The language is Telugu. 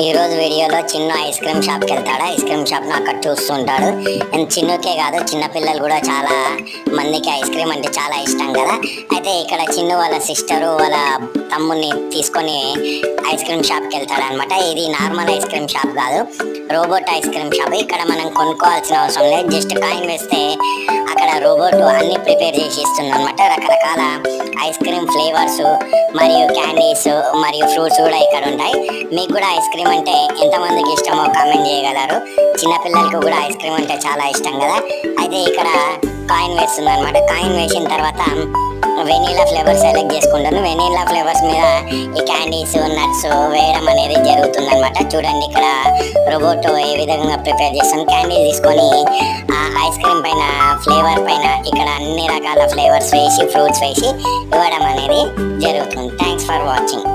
ఈరోజు వీడియోలో చిన్ను ఐస్ క్రీమ్ షాప్కి వెళ్తాడు. ఐస్ క్రీమ్ షాప్ను అక్కడ చూస్తుంటాడు. అండ్ చిన్నుకే కాదు, చిన్నపిల్లలు కూడా చాలా మందికి ఐస్ క్రీమ్ అంటే చాలా ఇష్టం కదా. అయితే ఇక్కడ చిన్ను వాళ్ళ సిస్టరు వాళ్ళ తమ్ముడిని తీసుకొని ఐస్ క్రీమ్ షాప్కి వెళ్తాడు అనమాట. ఇది నార్మల్ ఐస్ క్రీమ్ షాప్ కాదు, రోబోట్ ఐస్ క్రీమ్ షాప్. ఇక్కడ మనం కొనుక్కోవాల్సిన అవసరం లేదు, జస్ట్ కాయిన్ వేస్తే అక్కడ రోబోట్ అన్ని ప్రిపేర్ చేసి ఇస్తుంది అనమాట. రకరకాల ఐస్ క్రీమ్ ఫ్లేవర్స్ మరియు క్యాండీస్ మరియు ఫ్రూట్స్ కూడా ఇక్కడ ఉంటాయి. మీకు కూడా ఐస్ క్రీమ్ అంటే ఎంతమందికి ఇష్టమో కామెంట్ చేయగలరు. చిన్నపిల్లలకి కూడా ఐస్ క్రీమ్ అంటే చాలా ఇష్టం కదా. అయితే ఇక్కడ కాయిన్ వేస్తుంది అనమాట. కాయిన్ వేసిన తర్వాత వెనీలా ఫ్లేవర్ సెలెక్ట్ చేసుకుంటాను. వెనీలా ఫ్లేవర్స్ మీద ఈ క్యాండీస్ నట్స్ వేయడం అనేది జరుగుతుంది అనమాట. చూడండి ఇక్కడ రోబోట్ ఏ విధంగా ప్రిపేర్ చేస్తాను. క్యాండీస్ తీసుకొని ఆ ఐస్ క్రీమ్ పైన ఫ్లేవర్ పైన ఇక్కడ అన్ని రకాల ఫ్లేవర్స్ వేసి ఫ్రూట్స్ వేసి ఇవ్వడం అనేది జరుగుతుంది. Thanks for watching.